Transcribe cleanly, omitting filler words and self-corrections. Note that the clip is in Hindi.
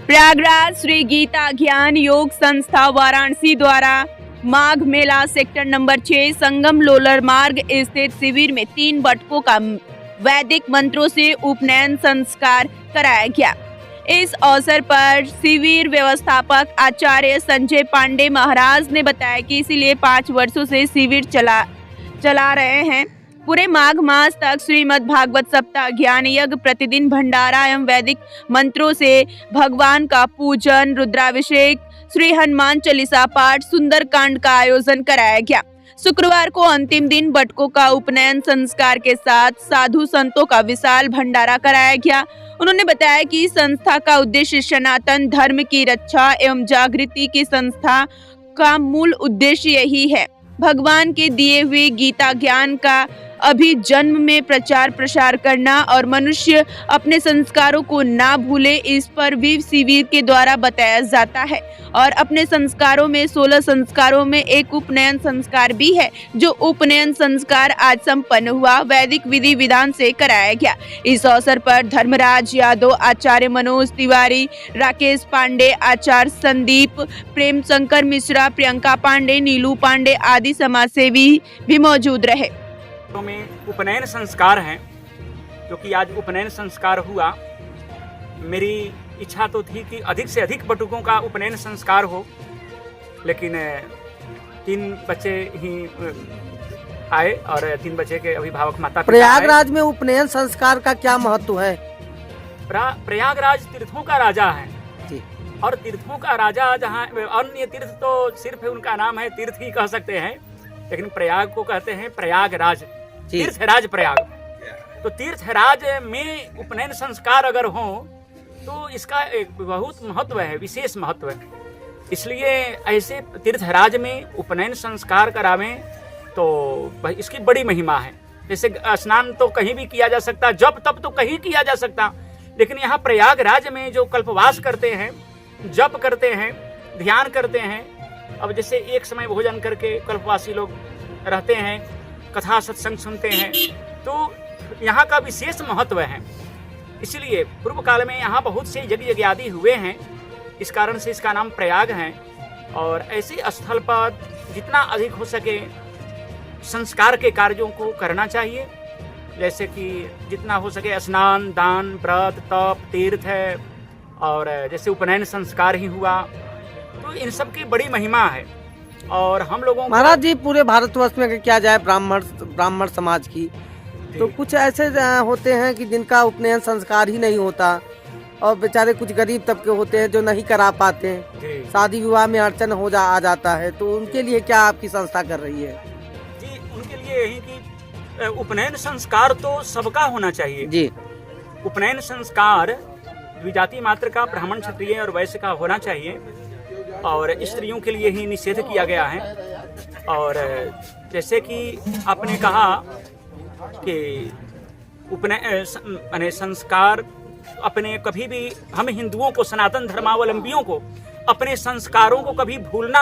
प्रयागराज श्री गीता ज्ञान योग संस्था वाराणसी द्वारा माघ मेला सेक्टर नंबर 6 संगम लोलर मार्ग स्थित शिविर में 3 बटकों का वैदिक मंत्रों से उपनयन संस्कार कराया गया। इस अवसर पर शिविर व्यवस्थापक आचार्य संजय पांडे महाराज ने बताया कि इसीलिए 5 वर्षों से शिविर चला रहे हैं। पूरे माघ मास तक श्रीमद् भागवत सप्ताह ज्ञान यज्ञ, प्रतिदिन भंडारा एवं वैदिक मंत्रों से भगवान का पूजन, रुद्राभिषेक, श्री हनुमान चालीसा पाठ, सुंदर कांड का आयोजन कराया गया। शुक्रवार को अंतिम दिन बटकों का उपनयन संस्कार के साथ साधु संतों का विशाल भंडारा कराया गया। उन्होंने बताया कि संस्था का उद्देश्य सनातन धर्म की रक्षा एवं जागृति की संस्था का मूल उद्देश्य यही है। भगवान के दिए हुए गीता ज्ञान का अभी जन्म में प्रचार प्रसार करना और मनुष्य अपने संस्कारों को ना भूले, इस पर भी शिविर के द्वारा बताया जाता है। और अपने संस्कारों में 16 संस्कारों में एक उपनयन संस्कार भी है, जो उपनयन संस्कार आज संपन्न हुआ, वैदिक विधि विधान से कराया गया। इस अवसर पर धर्मराज यादव, आचार्य मनोज तिवारी, राकेश पांडे, आचार्य संदीप, प्रेम शंकर मिश्रा, प्रियंका पांडे, नीलू पांडे आदि समाजसेवी भी मौजूद रहे। में उपनयन संस्कार हैं, क्योंकि आज उपनयन संस्कार हुआ। मेरी इच्छा तो थी कि अधिक से अधिक बटुकों का उपनयन संस्कार हो, लेकिन 3 बच्चे ही आए और 3 बच्चे के अभिभावक माता पिता। प्रयागराज में उपनयन संस्कार का क्या महत्व है? प्रयागराज तीर्थों का राजा है जी। और तीर्थों का राजा, जहाँ अन्य तीर्थ तो सिर्फ उनका नाम है, तीर्थ ही कह सकते हैं, लेकिन प्रयाग को कहते हैं प्रयागराज, तीर्थराज प्रयाग। तो तीर्थराज में उपनयन संस्कार अगर हो तो इसका एक बहुत महत्व है, विशेष महत्व है। इसलिए ऐसे तीर्थराज में उपनयन संस्कार करावें तो इसकी बड़ी महिमा है। जैसे स्नान तो कहीं भी किया जा सकता, जब तब तो कहीं किया जा सकता, लेकिन यहाँ प्रयागराज में जो कल्पवास करते हैं, जप करते हैं, ध्यान करते हैं। अब जैसे एक समय भोजन करके कल्पवासी लोग रहते हैं, कथा सत्संग सुनते हैं, तो यहाँ का विशेष महत्व है। इसलिए पूर्व काल में यहाँ बहुत से यज्ञ आदि हुए हैं, इस कारण से इसका नाम प्रयाग है। और ऐसे स्थल पर जितना अधिक हो सके संस्कार के कार्यों को करना चाहिए, जैसे कि जितना हो सके स्नान, दान, व्रत, तप, तीर्थ है, और जैसे उपनयन संस्कार ही हुआ, तो इन सब की बड़ी महिमा है। और हम लोगों महाराज जी, पूरे भारतवर्ष में क्या जाए ब्राह्मण समाज की, तो कुछ ऐसे होते हैं कि जिनका उपनयन संस्कार ही नहीं होता, और बेचारे कुछ गरीब तबके होते हैं जो नहीं करा पाते हैं, शादी विवाह में अड़चन आ जाता है, तो उनके लिए क्या आपकी संस्था कर रही है? जी, उनके लिए यही कि उपनयन संस्कार तो सबका होना चाहिए जी। उपनयन संस्कार द्विजाति मात्र का, ब्राह्मण, क्षत्रिय और वैश्य का होना चाहिए, और स्त्रियों के लिए ही निषेध किया गया है। और जैसे कि आपने कहा कि उपनयन संस्कार अपने कभी भी, हम हिंदुओं को, सनातन धर्मावलंबियों को अपने संस्कारों को कभी भूलना नहीं।